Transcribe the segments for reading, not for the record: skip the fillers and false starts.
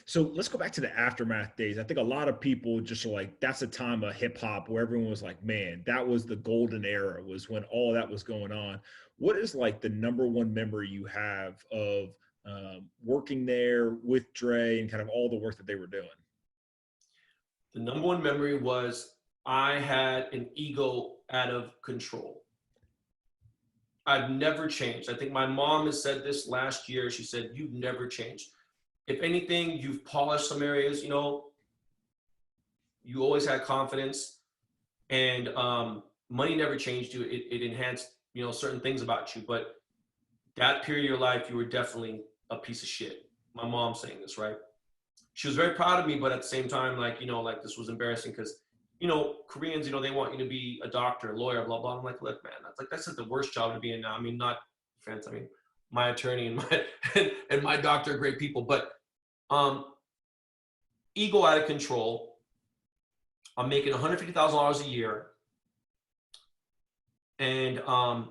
So let's go back to the aftermath days. I think a lot of people just are like, that's a time of hip hop where everyone was like, man, that was the golden era, was when all that was going on. What is like the number one memory you have of working there with Dre and kind of all the work that they were doing? The number one memory was I had an ego out of control. I've never changed. I think my mom has said this last year. She said, "You've never changed. If anything, you've polished some areas, you always had confidence, and money never changed you. It enhanced, certain things about you. But that period of your life, you were definitely a piece of shit." My mom's saying this, right? She was very proud of me, but at the same time, like this was embarrassing because, Koreans, they want you to be a doctor, a lawyer, blah, blah. I'm like, look, man, that's like the worst job to be in now. I mean, not offense. I mean, my attorney and my and my doctor are great people, but ego out of control. I'm making $150,000 a year, and I'm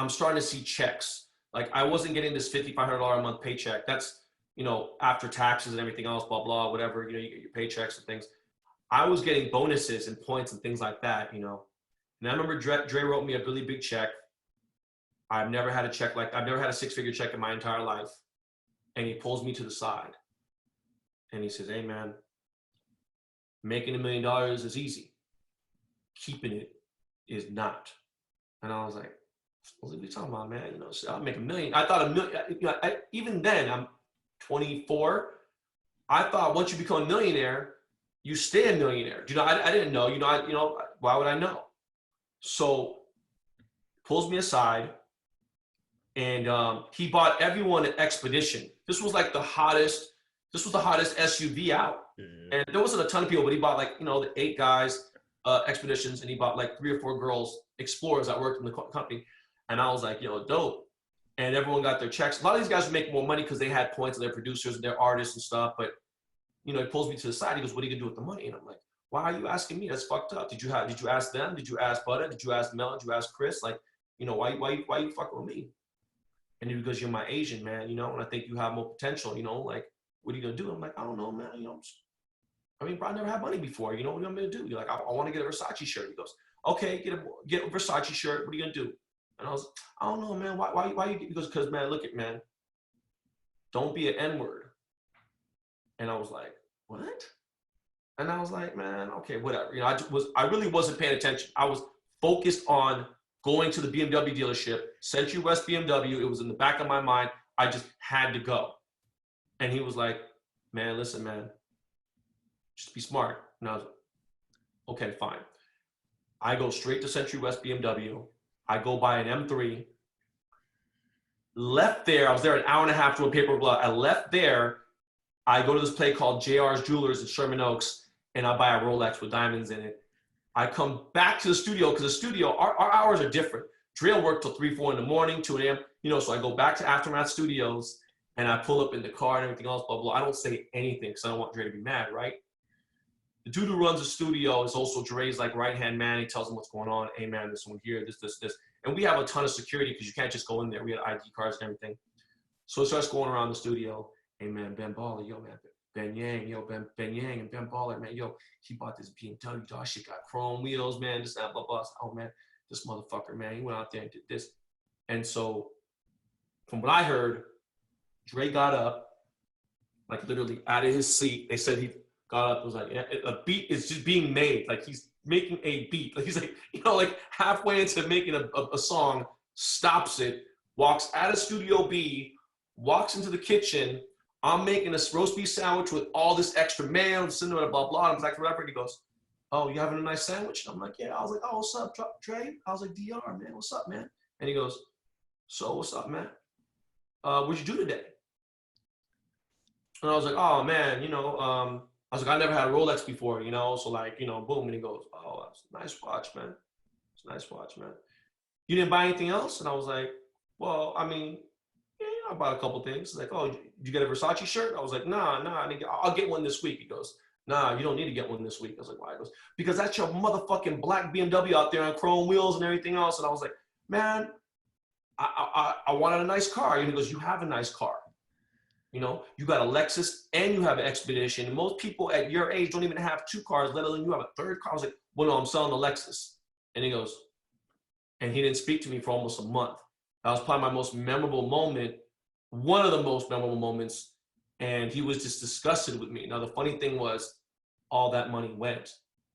starting to see checks. Like I wasn't getting this $5,500 a month paycheck. That's after taxes and everything else, blah blah, whatever. You get your paychecks and things. I was getting bonuses and points and things like that. And I remember Dre wrote me a really big check. I've never had a six-figure check in my entire life. And he pulls me to the side and he says, "Hey man, making $1 million is easy. Keeping it is not." And I was like, "What are you talking about, man? I'll make $1 million." I thought $1 million, even then, I'm 24. I thought once you become a millionaire, you stay a millionaire. I didn't know, why would I know? So pulls me aside and he bought everyone an Expedition. This was the hottest SUV out. Mm-hmm. And there wasn't a ton of people, but he bought the 8 guys, Expeditions, and he bought 3 or 4 girls, Explorers that worked in the company. And I was like, dope. And everyone got their checks. A lot of these guys would make more money because they had points and their producers and their artists and stuff. But, he pulls me to the side. He goes, "What are you gonna do with the money?" And I'm like, "Why are you asking me? That's fucked up. Did you ask them? Did you ask Butter? Did you ask Mel? Did you ask Chris? Why you fucking with me?" And he goes, "You're my Asian, man, and I think you have more potential, what are you gonna do?" I'm like, "I don't know, man, bro, I never had money before, what am I gonna do?" You're like, I want to get a Versace shirt." He goes, "Okay, get a Versace shirt. What are you gonna do?" And I was, "I don't know, man. Why you?" He goes, "Because, man, look it, man. Don't be an N-word." And I was like, "What?" And I was like, "Man, okay, whatever." I really wasn't paying attention. I was focused on going to the BMW dealership, Century West BMW. It was in the back of my mind. I just had to go. And he was like, "Man, listen, man, just be smart." And I was like, "Okay, fine." I go straight to Century West BMW. I go buy an M3. Left there. I was there an hour and a half doing paper blood. I left there. I go to this place called JR's Jewelers in Sherman Oaks, and I buy a Rolex with diamonds in it. I come back to the studio because the studio, our hours are different. Dre work till 3, 4 in the morning, 2 a.m. So I go back to Aftermath Studios and I pull up in the car and everything else, blah, blah. I don't say anything because I don't want Dre to be mad, right? The dude who runs the studio is also Dre's right-hand man. He tells him what's going on. "Hey man, this one here, this. And we have a ton of security because you can't just go in there. We had ID cards and everything. So it starts going around the studio. "Hey man, Ben Baller, yo man, Ben Yang, Ben Yang and Ben Baller, man, yo, he bought this BMW, dog, shit got chrome wheels, man, this, that, blah, blah." "Oh man, this motherfucker, man, he went out there and did this." And so from what I heard, Dre got up, literally out of his seat. They said he got up, was like, a beat is just being made. He's making a beat. He's halfway into making a song, stops it, walks out of Studio B, walks into the kitchen. I'm making a roast beef sandwich with all this extra mayo, cinnamon, blah, blah. I'm like, whatever. And he goes, "Oh, you having a nice sandwich?" And I'm like, "Yeah." I was like, "Oh, what's up, Dre?" I was like, "DR, man, what's up, man?" And he goes, "So, what's up, man? What'd you do today?" And I was like, "Oh, man, I was like, I never had a Rolex before, so boom." And he goes, "Oh, that's a nice watch, man. It's a nice watch, man. You didn't buy anything else?" And I was like, "Well, I mean, yeah, I bought a couple things." He's like, "Oh, did you get a Versace shirt?" I was like, Nah, I'll get one this week." He goes, "Nah, you don't need to get one this week." I was like, "Why?" He goes, "Because that's your motherfucking black BMW out there on chrome wheels and everything else." And I was like, "Man, I wanted a nice car." And he goes, "You have a nice car." You know, you got a Lexus and you have an Expedition. And most people at your age don't even have 2 cars, let alone you have a 3rd car. I was like, well, no, I'm selling the Lexus. And he goes, and he didn't speak to me for almost a month. That was probably my most memorable moment, one of the most memorable moments. And he was just disgusted with me. Now, the funny thing was, all that money went.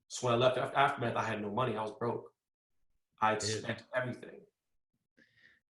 So when I left Aftermath, I had no money. I was broke. I had spent everything.